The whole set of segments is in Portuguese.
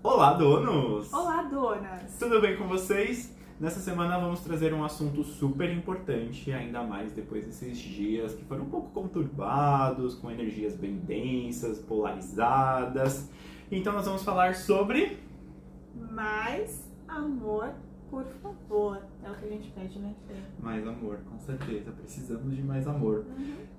Olá, donos! Olá, donas! Tudo bem com vocês? Nessa semana vamos trazer um assunto super importante, ainda mais depois desses dias que foram um pouco conturbados, com energias bem densas, polarizadas. Então nós vamos falar sobre... Mais amor, por favor. É o que a gente pede, né, Fê? Mais amor, com certeza. Precisamos de mais amor.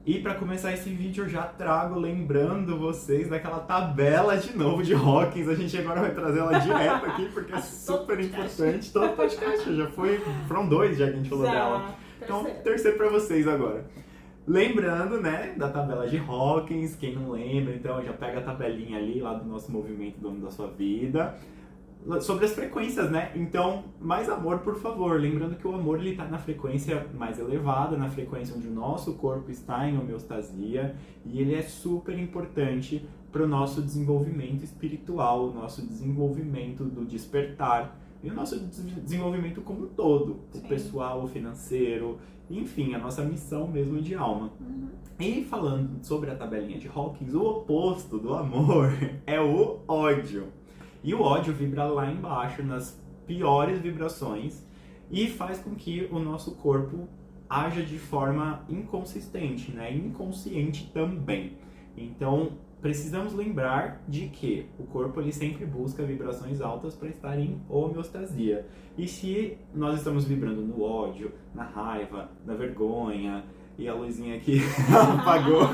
E para começar esse vídeo eu já trago lembrando vocês daquela tabela de novo de Hawkins. A gente agora vai trazer ela direto aqui porque é super importante. Todo podcast já foi, foram 2 já que a gente falou dela. Então, terceiro para vocês agora. Lembrando, né, da tabela de Hawkins, quem não lembra, então já pega a tabelinha ali lá do nosso movimento Dono da Sua Vida. Sobre as frequências, né? Então, mais amor, por favor. Lembrando que o amor ele está na frequência mais elevada, na frequência onde o nosso corpo está em homeostasia, e ele é super importante para o nosso desenvolvimento espiritual, o nosso desenvolvimento do despertar e o nosso desenvolvimento como um todo, o pessoal, o financeiro, enfim, a nossa missão mesmo de alma. E falando sobre a tabelinha de Hawkins, o oposto do amor é o ódio. E o ódio vibra lá embaixo, nas piores vibrações, e faz com que o nosso corpo haja de forma inconsistente, né? Inconsciente também. Então, precisamos lembrar de que o corpo ele sempre busca vibrações altas para estar em homeostasia. E se nós estamos vibrando no ódio, na raiva, na vergonha, e a luzinha aqui apagou...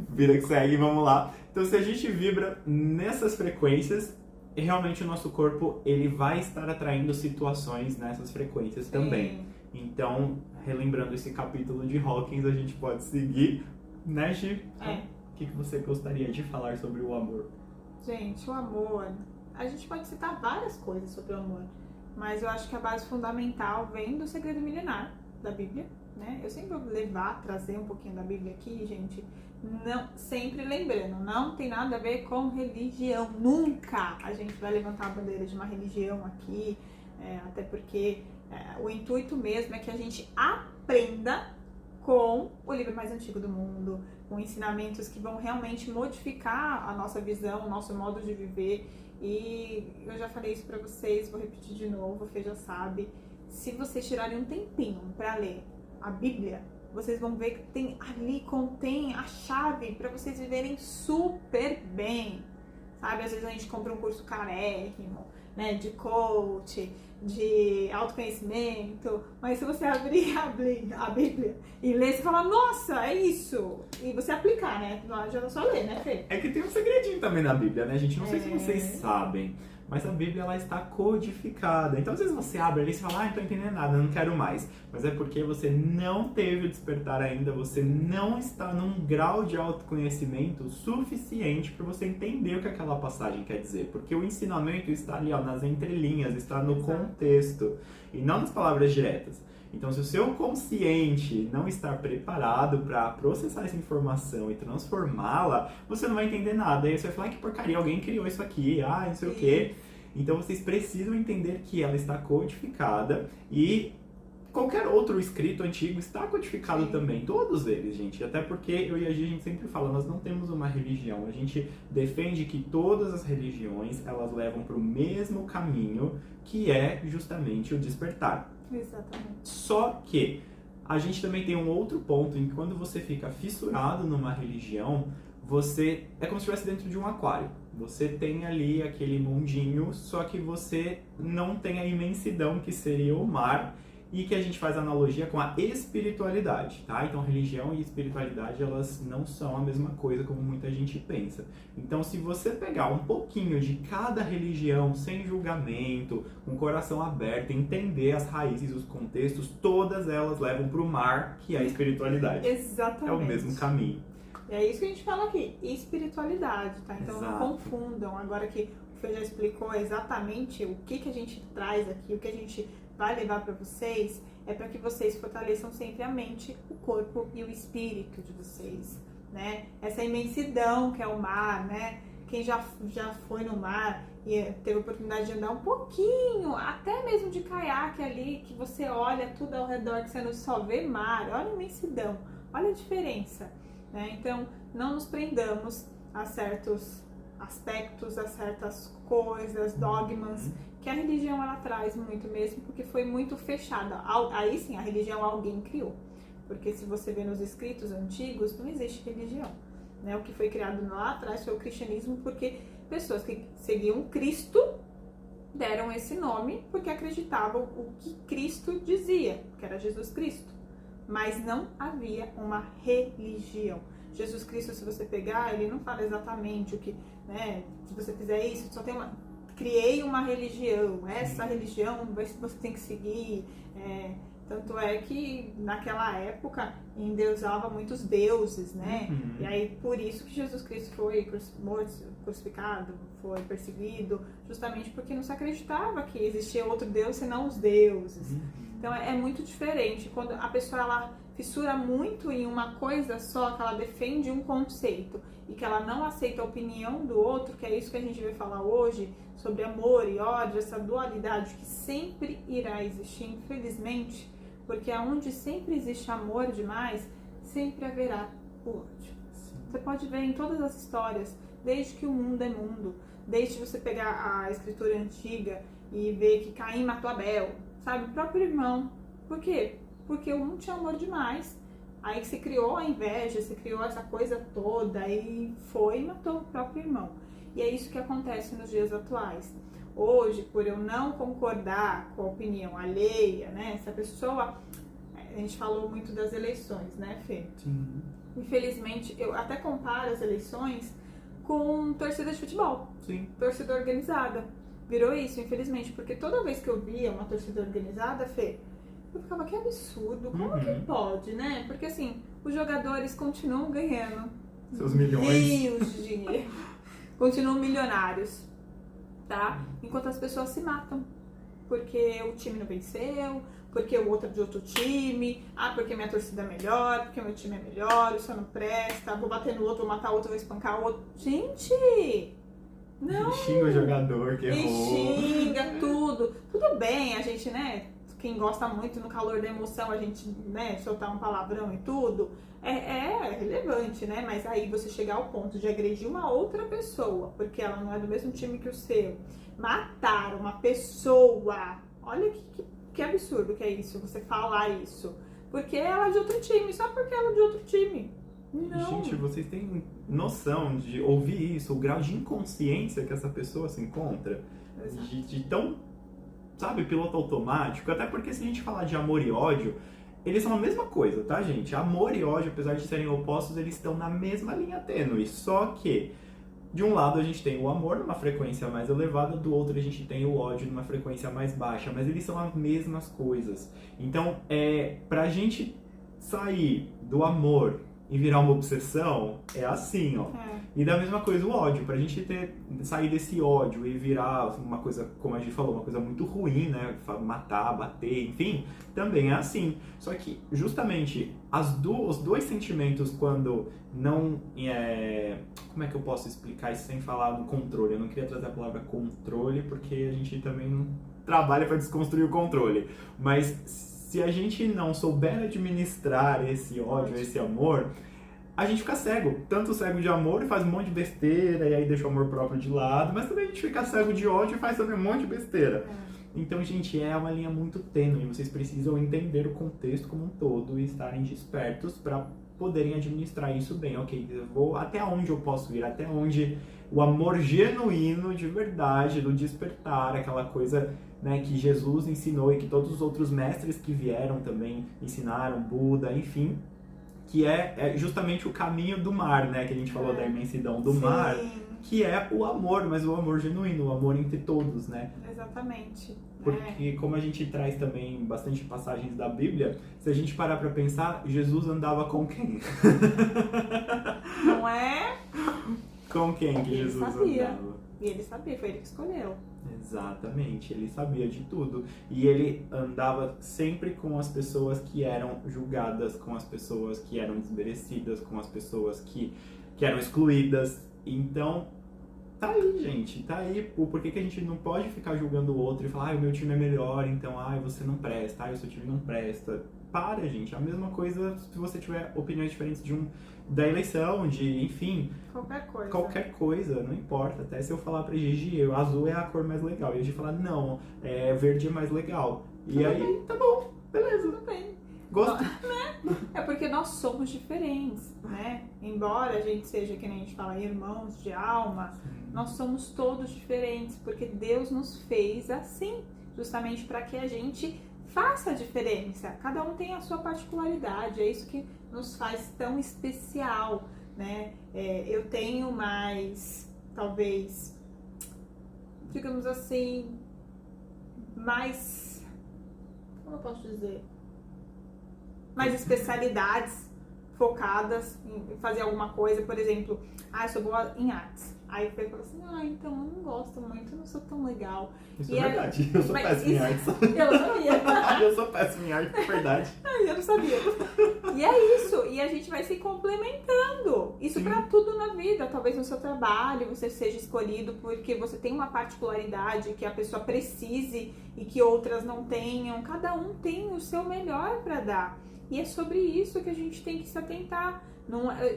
Vida que segue, vamos lá. Então, se a gente vibra nessas frequências, realmente o nosso corpo ele vai estar atraindo situações nessas frequências também. Então, relembrando esse capítulo de Hawkins, a gente pode seguir, né, Gi? Então, o que você gostaria de falar sobre o amor? Gente, o amor... A gente pode citar várias coisas sobre o amor, mas eu acho que a base fundamental vem do segredo milenar da Bíblia, né? Eu sempre vou trazer um pouquinho da Bíblia aqui, gente. Não, sempre lembrando, não tem nada a ver com religião. Nunca a gente vai levantar a bandeira de uma religião aqui, até porque o intuito mesmo é que a gente aprenda com o livro mais antigo do mundo, com ensinamentos que vão realmente modificar a nossa visão, o nosso modo de viver. E eu já falei isso pra vocês, vou repetir de novo, a Fê já sabe. Se vocês tirarem um tempinho pra ler a Bíblia, vocês vão ver que ali contém a chave para vocês viverem super bem, sabe? Às vezes a gente compra um curso carérrimo, né, de coach, de autoconhecimento, mas se você abrir a Bíblia e ler, você fala, nossa, é isso! E você aplicar, né? Não adianta só ler, né, Fê? É que tem um segredinho também na Bíblia, né, gente? Não sei se vocês sabem, mas a Bíblia ela está codificada. Então, às vezes você abre ali e fala, não tô entendendo nada, não quero mais. Mas é porque você não teve o despertar ainda, você não está num grau de autoconhecimento suficiente para você entender o que aquela passagem quer dizer. Porque o ensinamento está ali, ó, nas entrelinhas, está no contexto e não nas palavras diretas. Então, se o seu consciente não está preparado para processar essa informação e transformá-la, você não vai entender nada. Aí você vai falar, que porcaria, alguém criou isso aqui, não sei o quê. Então, vocês precisam entender que ela está codificada e qualquer outro escrito antigo está codificado também. Todos eles, gente. Até porque eu e a gente sempre fala, nós não temos uma religião. A gente defende que todas as religiões, elas levam para o mesmo caminho, que é justamente o despertar. Exatamente. Só que a gente também tem um outro ponto em que quando você fica fissurado numa religião, você é como se estivesse dentro de um aquário. Você tem ali aquele mundinho, só que você não tem a imensidão que seria o mar e que a gente faz analogia com a espiritualidade, tá? Então, religião e espiritualidade, elas não são a mesma coisa como muita gente pensa. Então, se você pegar um pouquinho de cada religião, sem julgamento, com o coração aberto, entender as raízes, os contextos, todas elas levam para o mar, que é a espiritualidade. Exatamente. É o mesmo caminho. E é isso que a gente fala aqui, espiritualidade, tá? Então não confundam. Agora que o Fê já explicou exatamente o que a gente traz aqui, o que a gente vai levar para vocês, é para que vocês fortaleçam sempre a mente, o corpo e o espírito de vocês, né? Essa imensidão que é o mar, né? Quem já foi no mar e teve a oportunidade de andar um pouquinho, até mesmo de caiaque ali, que você olha tudo ao redor, que você não só vê mar, olha a imensidão, olha a diferença, né? Então, não nos prendamos a certos aspectos, a certas coisas, dogmas, que a religião ela traz muito mesmo, porque foi muito fechada. Aí sim, a religião alguém criou. Porque se você vê nos escritos antigos, não existe religião. Né? O que foi criado lá atrás foi o cristianismo, porque pessoas que seguiam Cristo deram esse nome porque acreditavam o que Cristo dizia, que era Jesus Cristo. Mas não havia uma religião. Jesus Cristo, se você pegar, ele não fala exatamente o que, né, se você fizer isso, só tem criei uma religião, essa religião você tem que seguir. Tanto é que naquela época endeusava muitos deuses, né? E aí por isso que Jesus Cristo foi morto, crucificado, foi perseguido, justamente porque não se acreditava que existia outro Deus senão os deuses. Então é muito diferente. Quando a pessoa ela fissura muito em uma coisa só, que ela defende um conceito e que ela não aceita a opinião do outro, que é isso que a gente vai falar hoje, sobre amor e ódio, essa dualidade que sempre irá existir, infelizmente, porque aonde sempre existe amor demais, sempre haverá o ódio. Você pode ver em todas as histórias, desde que o mundo é mundo, desde você pegar a escritura antiga e ver que Caim matou Abel, sabe? O próprio irmão. Por quê? Porque um tinha amor demais. Aí que se criou a inveja, se criou essa coisa toda e foi e matou o próprio irmão. E é isso que acontece nos dias atuais. Hoje, por eu não concordar com a opinião alheia, né? Se a pessoa... A gente falou muito das eleições, né, Fê? Sim. Infelizmente, eu até comparo as eleições com torcida de futebol. Sim. Torcida organizada. Virou isso, infelizmente, porque toda vez que eu via uma torcida organizada, Fê, eu ficava, que absurdo, como que pode, né? Porque assim, os jogadores continuam ganhando seus milhões, rios de dinheiro, continuam milionários, tá? Enquanto as pessoas se matam, porque o time não venceu, porque o outro é de outro time, porque minha torcida é melhor, porque meu time é melhor, isso não presta, vou bater no outro, vou matar o outro, vou espancar o outro. Gente! Não! E xinga o jogador que errou. E xinga tudo. Tudo bem, a gente, né? Quem gosta muito no calor da emoção, a gente, né, soltar um palavrão e tudo, é relevante, né? Mas aí você chegar ao ponto de agredir uma outra pessoa, porque ela não é do mesmo time que o seu, matar uma pessoa, olha que absurdo que é isso, você falar isso. Porque ela é de outro time, só porque ela é de outro time. Não. Gente, vocês têm noção de ouvir isso, o grau de inconsciência que essa pessoa se encontra? De tão, sabe, piloto automático? Até porque se a gente falar de amor e ódio, eles são a mesma coisa, tá, gente? Amor e ódio, apesar de serem opostos, eles estão na mesma linha tênue. Só que, de um lado a gente tem o amor numa frequência mais elevada, do outro a gente tem o ódio numa frequência mais baixa. Mas eles são as mesmas coisas. Então, pra gente sair do amor e virar uma obsessão, é assim, ó. E da mesma coisa o ódio, pra gente sair desse ódio e virar uma coisa, como a gente falou, uma coisa muito ruim, né? Matar, bater, enfim, também é assim. Só que, justamente, os dois sentimentos, quando não... como é que eu posso explicar isso sem falar no controle? Eu não queria trazer a palavra controle, porque a gente também não trabalha para desconstruir o controle. Mas se a gente não souber administrar esse ódio, esse amor, a gente fica cego. Tanto cego de amor e faz um monte de besteira, e aí deixa o amor próprio de lado, mas também a gente fica cego de ódio e faz também um monte de besteira. Então, gente, é uma linha muito tênue. Vocês precisam entender o contexto como um todo e estarem despertos para poderem administrar isso bem. Ok, eu vou até onde eu posso ir, até onde o amor genuíno, de verdade, do despertar, aquela coisa, né, que Jesus ensinou e que todos os outros mestres que vieram também ensinaram, Buda, enfim, que é justamente o caminho do mar, né, que a gente falou da imensidão do mar, que é o amor, mas o amor genuíno, o amor entre todos, né? Exatamente. Porque como a gente traz também bastante passagens da Bíblia, se a gente parar pra pensar, Jesus andava com quem? Não é? Com quem que Jesus andava? E ele sabia, foi ele que escolheu. Exatamente, ele sabia de tudo. E ele andava sempre com as pessoas que eram julgadas, com as pessoas que eram desmerecidas, com as pessoas que eram excluídas. Então, tá aí, gente, tá aí. Por que a gente não pode ficar julgando o outro e falar, o meu time é melhor, então, você não presta, o seu time não presta. Para, gente. A mesma coisa se você tiver opiniões diferentes da eleição, enfim. Qualquer coisa, não importa. Até se eu falar pra Gigi, o azul é a cor mais legal. E a Gigi falar, não, verde é mais legal. E aí, bem. Tá bom, beleza. Tudo bem. Gosto. É porque nós somos diferentes, né? Embora a gente seja, que nem a gente fala, irmãos de alma, nós somos todos diferentes, porque Deus nos fez assim, justamente para que a gente faça a diferença. Cada um tem a sua particularidade, é isso que nos faz tão especial, né? Eu tenho mais, talvez, digamos assim, mais, como eu posso dizer? Mais especialidades focadas em fazer alguma coisa, por exemplo, eu sou boa em artes. Aí foi falou assim, então eu não gosto muito, eu não sou tão legal. Isso é verdade, eu sou péssimo em artes. Eu não sabia. Eu sou péssimo em artes, é verdade. Eu não sabia. E é isso, e a gente vai se complementando. Isso pra tudo na vida. Talvez no seu trabalho você seja escolhido porque você tem uma particularidade que a pessoa precise e que outras não tenham. Cada um tem o seu melhor pra dar. E é sobre isso que a gente tem que se atentar.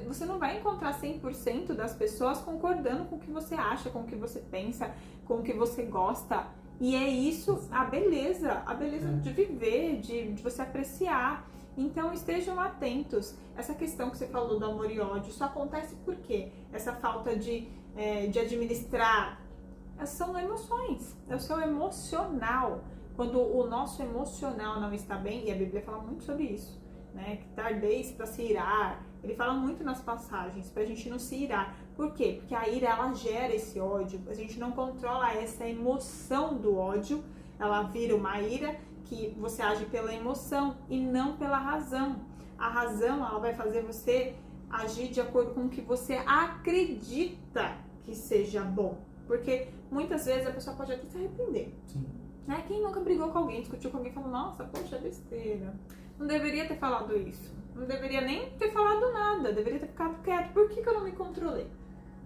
Você não vai encontrar 100% das pessoas concordando com o que você acha, com o que você pensa, com o que você gosta. E é isso a beleza de viver, de você apreciar. Então estejam atentos. Essa questão que você falou do amor e ódio, isso acontece por quê? Essa falta de administrar. São emoções, é o seu emocional. Quando o nosso emocional não está bem, e a Bíblia fala muito sobre isso, né? Que tardeis para se irar. Ele fala muito nas passagens pra gente não se irar. Por quê? Porque a ira, ela gera esse ódio. A gente não controla essa emoção do ódio. Ela vira uma ira que você age pela emoção e não pela razão. A razão, ela vai fazer você agir de acordo com o que você acredita que seja bom. Porque muitas vezes a pessoa pode até se arrepender. Sim. Né? Quem nunca brigou com alguém, discutiu com alguém e falou, nossa, poxa, besteira. Não deveria ter falado isso. Não deveria nem ter falado nada. Deveria ter ficado quieto. Por que eu não me controlei?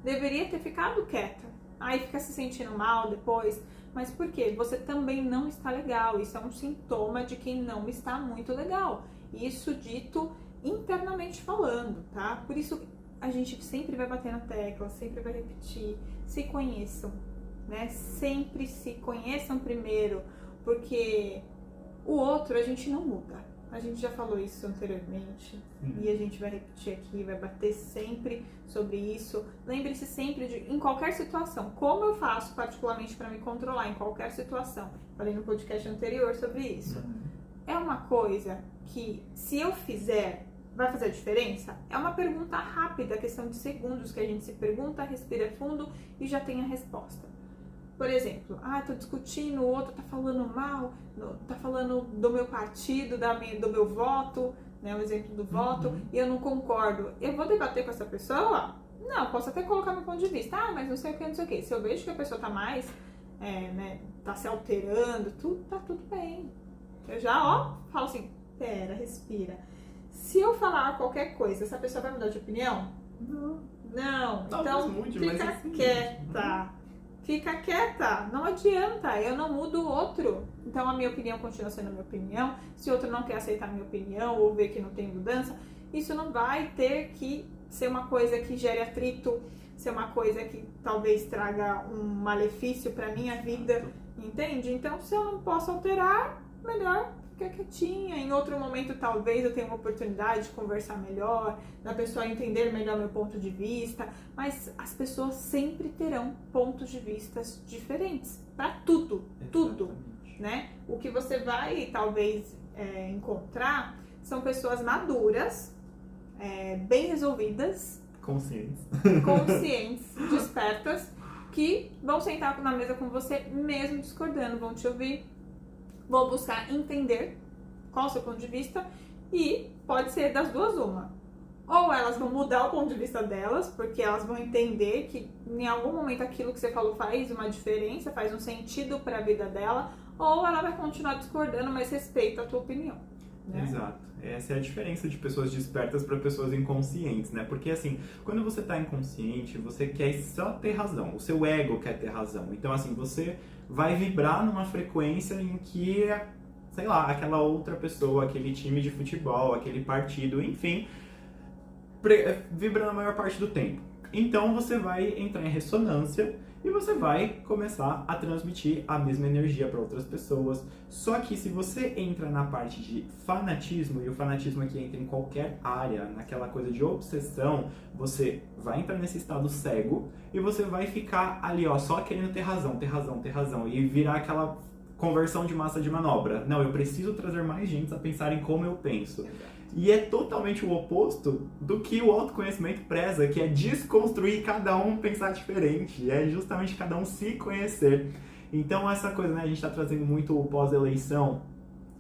Deveria ter ficado quieta. Aí fica se sentindo mal depois. Mas por quê? Você também não está legal. Isso é um sintoma de quem não está muito legal. Isso dito internamente falando, tá? Por isso a gente sempre vai bater na tecla, sempre vai repetir. Se conheçam, né? Sempre se conheçam primeiro. Porque o outro a gente não muda. A gente já falou isso anteriormente e a gente vai repetir aqui, vai bater sempre sobre isso. Lembre-se sempre em qualquer situação, como eu faço particularmente para me controlar em qualquer situação. Falei no podcast anterior sobre isso. É uma coisa que, se eu fizer, vai fazer a diferença? É uma pergunta rápida, questão de segundos que a gente se pergunta, respira fundo e já tem a resposta. Por exemplo, tô discutindo, o outro tá falando mal, tá falando do meu partido, do meu voto, né, o exemplo do voto, e eu não concordo. Eu vou debater com essa pessoa? Não, posso até colocar meu ponto de vista. Mas não sei o que, não sei o que. Se eu vejo que a pessoa tá mais, tá se alterando, tá tudo bem. Eu já, falo assim, pera, respira. Se eu falar qualquer coisa, essa pessoa vai mudar de opinião? Não. Então, fica quieta. Fica quieta, não adianta, eu não mudo o outro. Então a minha opinião continua sendo a minha opinião. Se o outro não quer aceitar a minha opinião ou ver que não tem mudança, isso não vai ter que ser uma coisa que gere atrito, ser uma coisa que talvez traga um malefício para minha vida, entende? Então se eu não posso alterar, melhor ficar quietinha. Em outro momento talvez eu tenha uma oportunidade de conversar melhor, da pessoa entender melhor meu ponto de vista, mas as pessoas sempre terão pontos de vista diferentes para tudo, né? O que você vai talvez encontrar são pessoas maduras, bem resolvidas, conscientes, despertas, que vão sentar na mesa com você mesmo discordando, vão te ouvir, vão buscar entender qual é o seu ponto de vista e pode ser das duas uma. Ou elas vão mudar o ponto de vista delas, porque elas vão entender que em algum momento aquilo que você falou faz uma diferença, faz um sentido para a vida dela, ou ela vai continuar discordando, mas respeita a tua opinião. né? Exato. Essa é a diferença de pessoas despertas para pessoas inconscientes, né? Porque assim, quando você tá inconsciente, você quer só ter razão. O seu ego quer ter razão. Então assim, você vai vibrar numa frequência em que, sei lá, aquela outra pessoa, aquele time de futebol, aquele partido, enfim, vibra na maior parte do tempo. Então você vai entrar em ressonância e você vai começar a transmitir a mesma energia para outras pessoas. Só que se você entra na parte de fanatismo, e o fanatismo aqui entra em qualquer área, naquela coisa de obsessão, você vai entrar nesse estado cego e você vai ficar ali, ó, só querendo ter razão, ter razão, ter razão, e virar aquela conversão de massa de manobra. Não, eu preciso trazer mais gente a pensarem como eu penso. E é totalmente o oposto do que o autoconhecimento preza, que é desconstruir cada um pensar diferente, é justamente cada um se conhecer. Então essa coisa, né, a gente está trazendo muito o pós-eleição,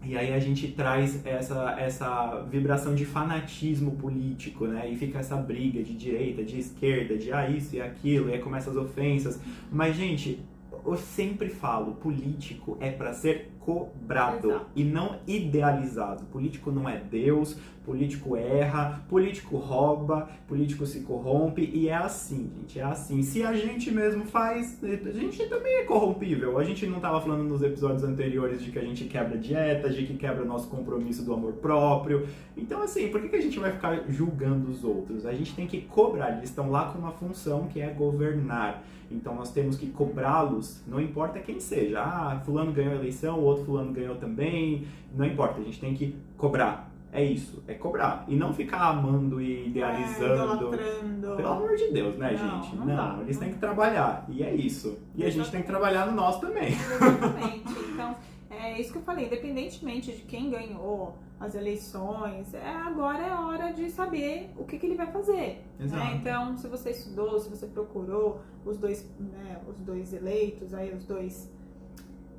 e aí a gente traz essa vibração de fanatismo político, né, e fica essa briga de direita, de esquerda, de isso e aquilo, e aí começam as ofensas. Mas, gente, eu sempre falo, político é para ser cobrado. Exato. E não idealizado. Político não é Deus, político erra, político rouba, político se corrompe, e é assim, gente, é assim. Se a gente mesmo faz, a gente também é corrompível. A gente não estava falando nos episódios anteriores de que a gente quebra dieta, de que quebra o nosso compromisso do amor próprio. Então, assim, por que a gente vai ficar julgando os outros? A gente tem que cobrar, eles estão lá com uma função que é governar. Então nós temos que cobrá-los, não importa quem seja. Ah, fulano ganhou a eleição, o outro fulano ganhou também. Não importa, a gente tem que cobrar. É isso, é cobrar. E não ficar amando e idealizando. Pelo amor de Deus, né, gente? Não, eles têm que trabalhar. E é isso. E a gente tem que trabalhar no nosso também. Exatamente. Então, é isso que eu falei. Independentemente de quem ganhou as eleições, agora é hora de saber o que ele vai fazer. Né? Então, se você estudou, se você procurou os dois eleitos, aí, os dois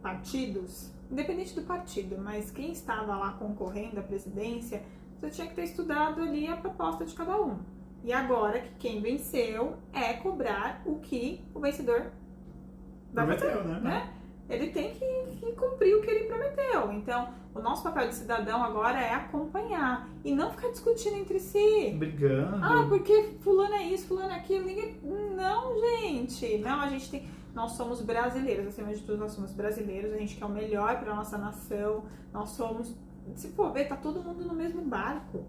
partidos, independente do partido, mas quem estava lá concorrendo à presidência, você tinha que ter estudado ali a proposta de cada um. E agora que quem venceu é cobrar o que o vencedor vai fazer, né? Ele tem que cumprir o que ele prometeu. Então, o nosso papel de cidadão agora é acompanhar e não ficar discutindo entre si. Brigando. Ah, porque fulano é isso, fulano é aquilo. Ninguém... Não, gente. Não, a gente tem... Nós somos brasileiros, acima de tudo, nós somos brasileiros. A gente quer o melhor para nossa nação. Nós somos... Se for ver, tá todo mundo no mesmo barco.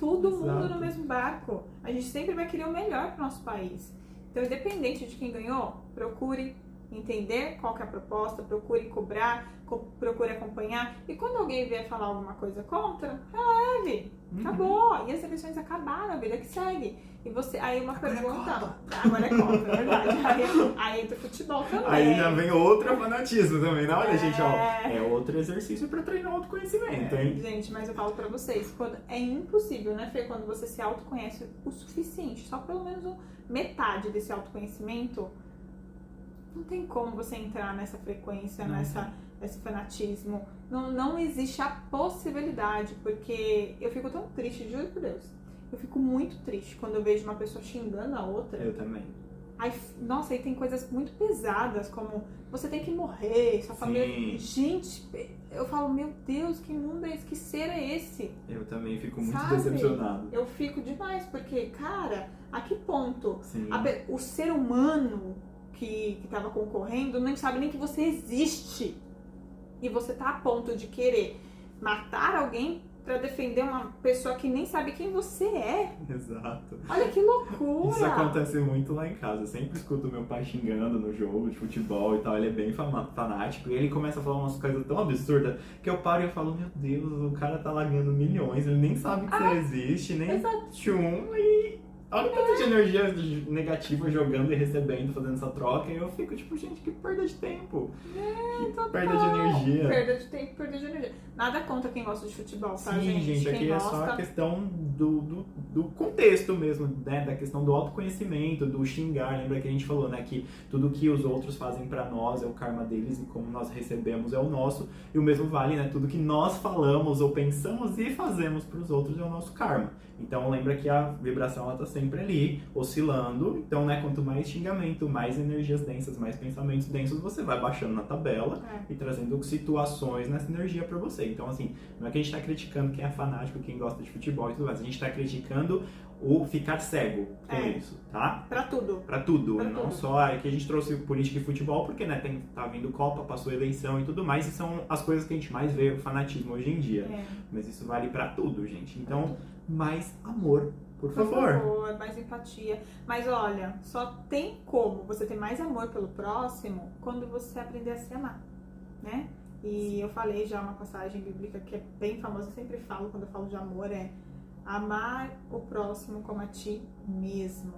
Todo mundo no mesmo barco. A gente sempre vai querer o melhor para nosso país. Então, independente de quem ganhou, procure entender qual que é a proposta, procure cobrar, procure acompanhar. E quando alguém vier falar alguma coisa contra, releve. Acabou. E as eleições acabaram, a vida que segue. E você, aí uma pergunta... Agora é contra, é verdade. Aí entra o futebol também. Aí já vem outro fanatismo também. Não, olha, gente, ó, é outro exercício pra treinar o autoconhecimento, hein? Gente, mas eu falo pra vocês, é impossível, né, Fê? Quando você se autoconhece o suficiente, só pelo menos metade desse autoconhecimento, não tem como você entrar nessa frequência, nesse fanatismo. Não existe a possibilidade, porque eu fico tão triste, juro por Deus. Eu fico muito triste quando eu vejo uma pessoa xingando a outra. Eu também. Aí, nossa, aí tem coisas muito pesadas, como você tem que morrer, sua família... Gente, eu falo, meu Deus, que mundo é esse? Que ser é esse? Eu também fico muito decepcionado. Eu fico demais, porque, cara, a que ponto Sim. O ser humano que tava concorrendo não sabe nem que você existe. E você tá a ponto de querer matar alguém pra defender uma pessoa que nem sabe quem você é. Exato. Olha que loucura. Isso acontece muito lá em casa. Eu sempre escuto meu pai xingando no jogo de futebol e tal. Ele é bem fanático. E ele começa a falar umas coisas tão absurdas que eu paro e eu falo, meu Deus, o cara tá lá ganhando milhões. Ele nem sabe que você existe, nem tchum. E olha o tanto de energia negativa jogando e recebendo, fazendo essa troca. E eu fico tipo, gente, que perda de tempo. Perda de energia. Perda de tempo, perda de energia. Nada contra quem gosta de futebol, tá, gente? Sim, gente, aqui é só a questão do contexto mesmo, né? Da questão do autoconhecimento, do xingar. Lembra que a gente falou, né? Que tudo que os outros fazem pra nós é o karma deles e como nós recebemos é o nosso. E o mesmo vale, né? Tudo que nós falamos ou pensamos e fazemos pros outros é o nosso karma. Então lembra que a vibração, ela tá sempre sempre ali, oscilando. Então, né, quanto mais xingamento, mais energias densas, mais pensamentos densos, você vai baixando na tabela e trazendo situações nessa energia pra você. Então, assim, não é que a gente tá criticando quem é fanático, quem gosta de futebol e tudo mais. A gente tá criticando o ficar cego com isso, tá? Pra tudo. Pra tudo. Não só aqui a gente trouxe política e futebol, porque, né, tá vindo Copa, passou eleição e tudo mais, e são as coisas que a gente mais vê, o fanatismo hoje em dia. Mas isso vale pra tudo, gente. Então, mais amor, por favor. Por favor, mais empatia. Mas olha, só tem como você ter mais amor pelo próximo quando você aprender a se amar, né? E eu falei já uma passagem bíblica que é bem famosa, eu sempre falo quando eu falo de amor, amar o próximo como a ti mesmo.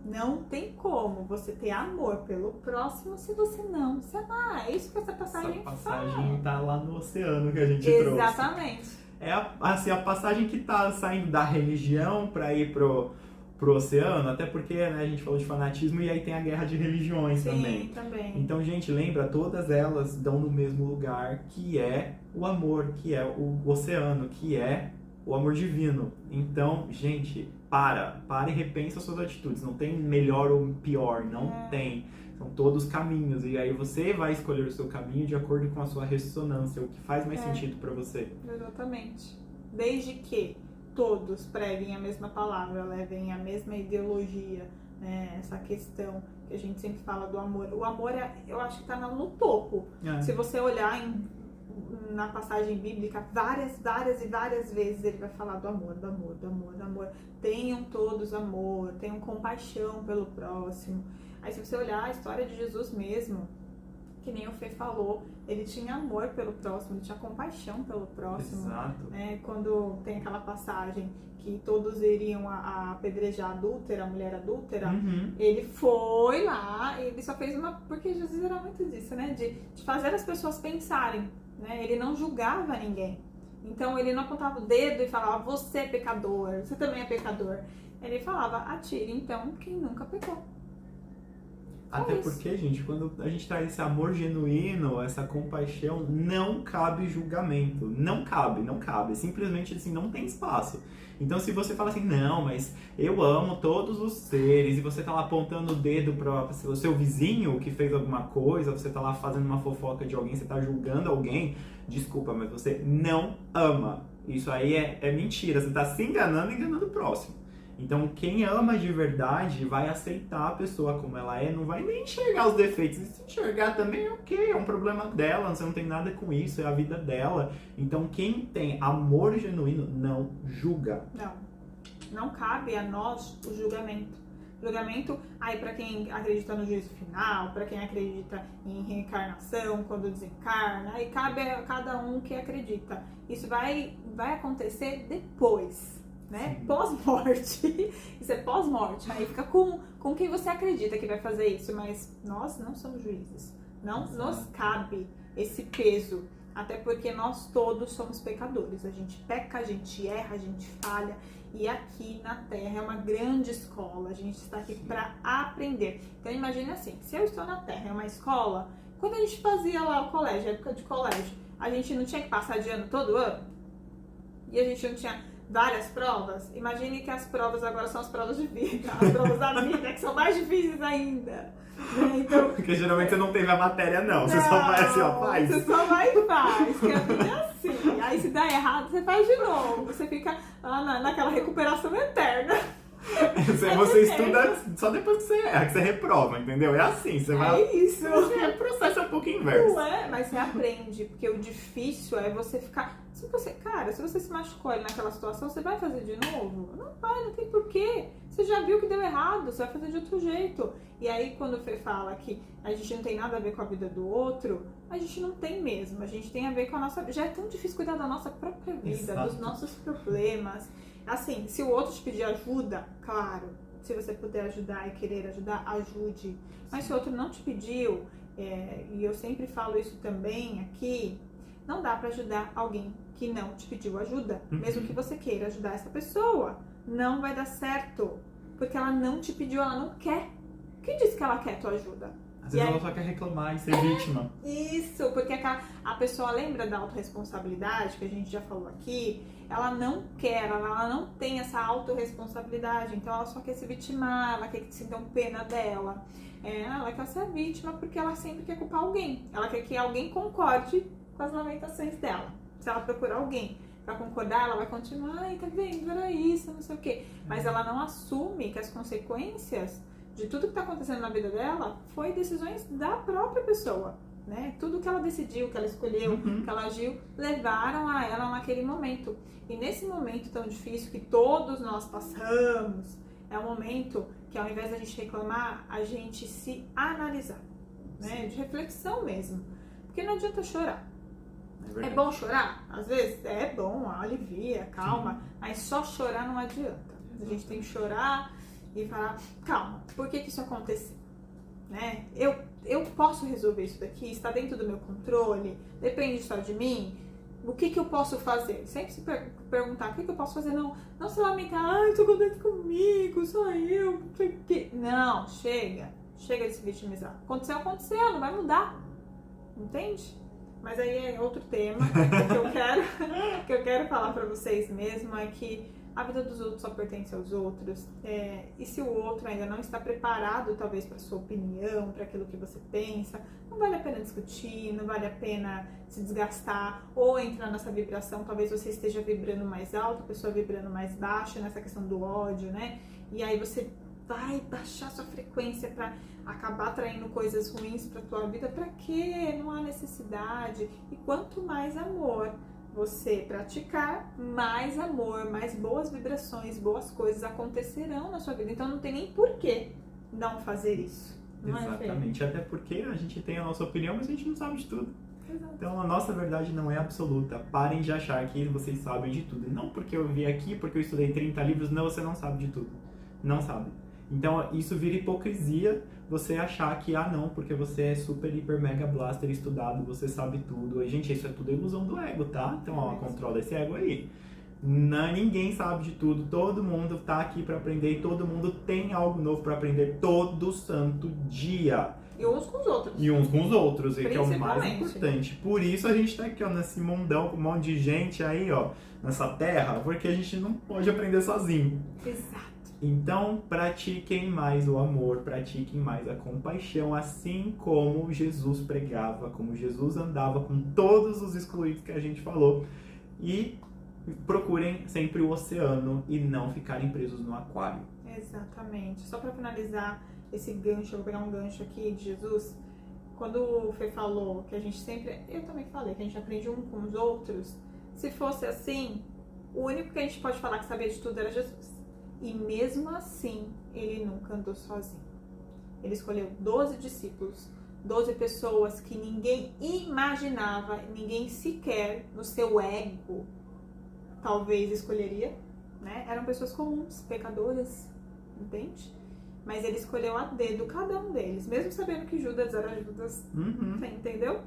Não tem como você ter amor pelo próximo se você não se amar. É isso que essa passagem fala. Essa passagem tá lá no oceano que a gente trouxe. Exatamente. É a passagem que tá saindo da religião para ir pro oceano, até porque, né, a gente falou de fanatismo e aí tem a guerra de religiões também. Então, gente, lembra, todas elas dão no mesmo lugar, que é o amor, que é o oceano, que é o amor divino. Então, gente, para e repensa suas atitudes. Não tem melhor ou pior, não tem. São todos caminhos, e aí você vai escolher o seu caminho de acordo com a sua ressonância, o que faz mais sentido pra você. Exatamente. Desde que todos preguem a mesma palavra, levem a mesma ideologia, né? Essa questão que a gente sempre fala do amor. O amor, eu acho que tá no topo. Se você olhar na passagem bíblica, várias e várias vezes ele vai falar do amor, do amor, do amor, do amor. Tenham todos amor, tenham compaixão pelo próximo. Aí se você olhar a história de Jesus mesmo, que nem o Fê falou, ele tinha amor pelo próximo, ele tinha compaixão pelo próximo. Exato. Né? Quando tem aquela passagem que todos iriam a apedrejar a mulher adúltera, ele foi lá, ele só fez porque Jesus era muito disso, né? De fazer as pessoas pensarem, né? Ele não julgava ninguém. Então ele não apontava o dedo e falava, você é pecador, você também é pecador. Ele falava, atire então quem nunca pecou. Até porque, gente, quando a gente traz esse amor genuíno, essa compaixão, não cabe julgamento. Não cabe. Simplesmente assim, não tem espaço. Então, se você fala assim, não, mas eu amo todos os seres, e você tá lá apontando o dedo para o seu vizinho que fez alguma coisa, você tá lá fazendo uma fofoca de alguém, você tá julgando alguém, desculpa, mas você não ama. Isso aí é mentira. Você tá se enganando e enganando o próximo. Então, quem ama de verdade vai aceitar a pessoa como ela é, não vai nem enxergar os defeitos. E se enxergar também, ok, é um problema dela, você não tem nada com isso, é a vida dela. Então, quem tem amor genuíno não julga. Não cabe a nós o julgamento. Julgamento, aí pra quem acredita no juízo final, pra quem acredita em reencarnação, quando desencarna, aí cabe a cada um que acredita. Isso vai acontecer depois. Né? Pós-morte. Isso é pós-morte. Aí fica com quem você acredita que vai fazer isso. Mas nós não somos juízes. Não nos cabe esse peso. Até porque nós todos somos pecadores. A gente peca, a gente erra, a gente falha. E aqui na Terra é uma grande escola. A gente está aqui para aprender. Então imagine assim, se eu estou na Terra, é uma escola. Quando a gente fazia lá o colégio, a época de colégio, a gente não tinha que passar de ano todo ano? E a gente não tinha várias provas? Imagine que as provas agora são as provas de vida, as provas da vida, que são mais difíceis ainda. Então, porque geralmente você não teve a matéria, não. Você só vai assim, ó, faz. Você só vai e faz, porque a vida é assim. Aí se dá errado, você faz de novo. Você fica lá naquela recuperação eterna. Você estuda só depois que você erra, que você reprova, entendeu? É assim, você vai... É isso. O processo é um pouco inverso. Não é, mas você aprende, porque o difícil é você ficar... se você se machucou ali naquela situação, você vai fazer de novo? Não vai, não tem porquê. Você já viu que deu errado, você vai fazer de outro jeito. E aí, quando o Fê fala que a gente não tem nada a ver com a vida do outro, a gente não tem mesmo. A gente tem a ver com a nossa... Já é tão difícil cuidar da nossa própria vida, Exato. Dos nossos problemas. Assim, se o outro te pedir ajuda, claro, se você puder ajudar e querer ajudar, ajude. Mas se o outro não te pediu, e eu sempre falo isso também aqui, não dá pra ajudar alguém que não te pediu ajuda. Mesmo que você queira ajudar essa pessoa, não vai dar certo. Porque ela não te pediu, ela não quer. Quem disse que ela quer tua ajuda? Às vezes ela só quer reclamar e ser vítima. Isso, porque a pessoa lembra da autorresponsabilidade, que a gente já falou aqui, ela não quer, ela não tem essa autorresponsabilidade, então ela só quer se vitimar, ela quer que sintam pena dela. Ela quer ser a vítima porque ela sempre quer culpar alguém. Ela quer que alguém concorde com as lamentações dela. Se ela procurar alguém pra concordar, ela vai continuar, ai, tá vendo, era isso, não sei o quê. Mas ela não assume que as consequências de tudo que tá acontecendo na vida dela foi decisões da própria pessoa, né? Tudo que ela decidiu, que ela escolheu, que ela agiu, levaram a ela naquele momento. E nesse momento tão difícil que todos nós passamos, é um momento que ao invés da gente reclamar, a gente se analisar, né? De reflexão mesmo. Porque não adianta chorar. É bom chorar? Às vezes é bom, alivia, calma, mas só chorar não adianta. A gente tem que chorar e falar, calma, por que isso aconteceu? Né? Eu posso resolver isso daqui? Está dentro do meu controle? Depende só de mim? O que eu posso fazer? Sempre se perguntar, o que eu posso fazer? Não se lamentar, ai, tô contente comigo, só eu, não sei o quê. Não, chega de se vitimizar. Aconteceu, não vai mudar. Entende? Mas aí é outro tema. O que eu quero falar pra vocês mesmo é que a vida dos outros só pertence aos outros. E se o outro ainda não está preparado, talvez, para sua opinião, para aquilo que você pensa, não vale a pena discutir, não vale a pena se desgastar ou entrar nessa vibração. Talvez você esteja vibrando mais alto, a pessoa vibrando mais baixo, nessa questão do ódio, né? E aí você vai baixar sua frequência para acabar atraindo coisas ruins para tua vida. Para quê? Não há necessidade. E quanto mais amor você praticar, mais amor, mais boas vibrações, boas coisas acontecerão na sua vida. Então não tem nem porquê não fazer isso. Não Exatamente, até porque a gente tem a nossa opinião, mas a gente não sabe de tudo. Exato. Então a nossa verdade não é absoluta. Parem de achar que vocês sabem de tudo. E não porque eu vi aqui, porque eu estudei 30 livros, não, você não sabe de tudo. Não sabe. Então isso vira hipocrisia, você achar que, não, porque você é super, hiper, mega blaster estudado, você sabe tudo. E, gente, isso é tudo ilusão do ego, tá? Então, controla esse ego aí. Ninguém sabe de tudo, todo mundo tá aqui pra aprender e todo mundo tem algo novo pra aprender todo santo dia. E uns com os outros. E que é o mais importante. Por isso a gente tá aqui, ó, nesse mundão com um monte de gente aí, ó, nessa terra, porque a gente não pode aprender sozinho. Exato. Então, pratiquem mais o amor, pratiquem mais a compaixão, assim como Jesus pregava, como Jesus andava com todos os excluídos que a gente falou. E procurem sempre o oceano e não ficarem presos no aquário. Exatamente. Só para finalizar esse gancho, eu vou pegar um gancho aqui de Jesus. Quando o Fê falou que a gente sempre, eu também falei, que a gente aprende um com os outros. Se fosse assim, o único que a gente pode falar que sabia de tudo era Jesus. E mesmo assim, ele nunca andou sozinho. Ele escolheu 12 discípulos, 12 pessoas que ninguém imaginava, ninguém sequer no seu ego talvez escolheria, né? Eram pessoas comuns, pecadoras, entende? Mas ele escolheu a dedo cada um deles, mesmo sabendo que Judas era Judas, entendeu?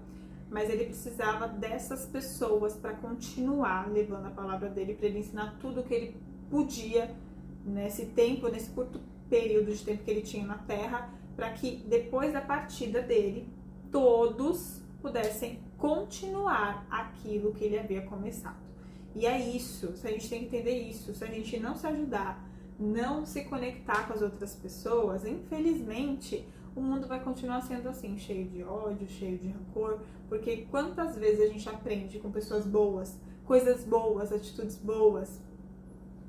Mas ele precisava dessas pessoas para continuar levando a palavra dele, para ele ensinar tudo o que ele podia nesse tempo, nesse curto período de tempo que ele tinha na Terra, para que depois da partida dele, todos pudessem continuar aquilo que ele havia começado. E é isso, a gente tem que entender isso. Se a gente não se ajudar, não se conectar com as outras pessoas, infelizmente, o mundo vai continuar sendo assim, cheio de ódio, cheio de rancor, porque quantas vezes a gente aprende com pessoas boas, coisas boas, atitudes boas.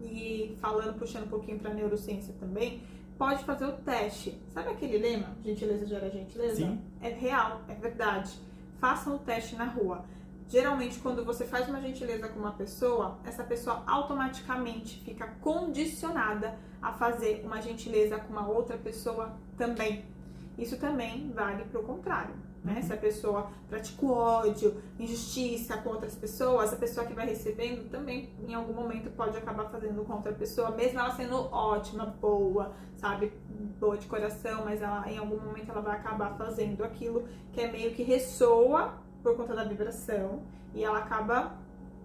E falando, puxando um pouquinho para neurociência também, pode fazer o teste. Sabe aquele lema? Gentileza gera gentileza? Sim. É real, é verdade. Façam o teste na rua. Geralmente, quando você faz uma gentileza com uma pessoa, essa pessoa automaticamente fica condicionada a fazer uma gentileza com uma outra pessoa também. Isso também vale para o contrário, né? Se a pessoa pratica ódio, injustiça com outras pessoas, a pessoa que vai recebendo também, em algum momento, pode acabar fazendo com outra pessoa, mesmo ela sendo ótima, boa, sabe? Boa de coração, mas ela, em algum momento ela vai acabar fazendo aquilo que é meio que ressoa por conta da vibração e ela acaba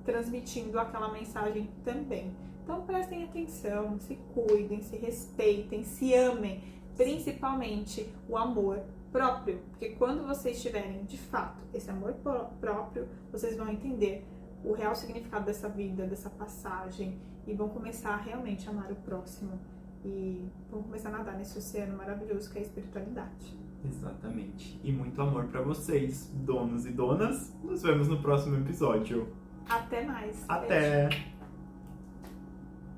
transmitindo aquela mensagem também. Então prestem atenção, se cuidem, se respeitem, se amem. Principalmente o amor próprio, porque quando vocês tiverem de fato esse amor próprio, vocês vão entender o real significado dessa vida, dessa passagem, e vão começar a realmente amar o próximo e vão começar a nadar nesse oceano maravilhoso que é a espiritualidade. Exatamente. E muito amor pra vocês, donos e donas. Nos vemos no próximo episódio. Até mais. Até! Beijo.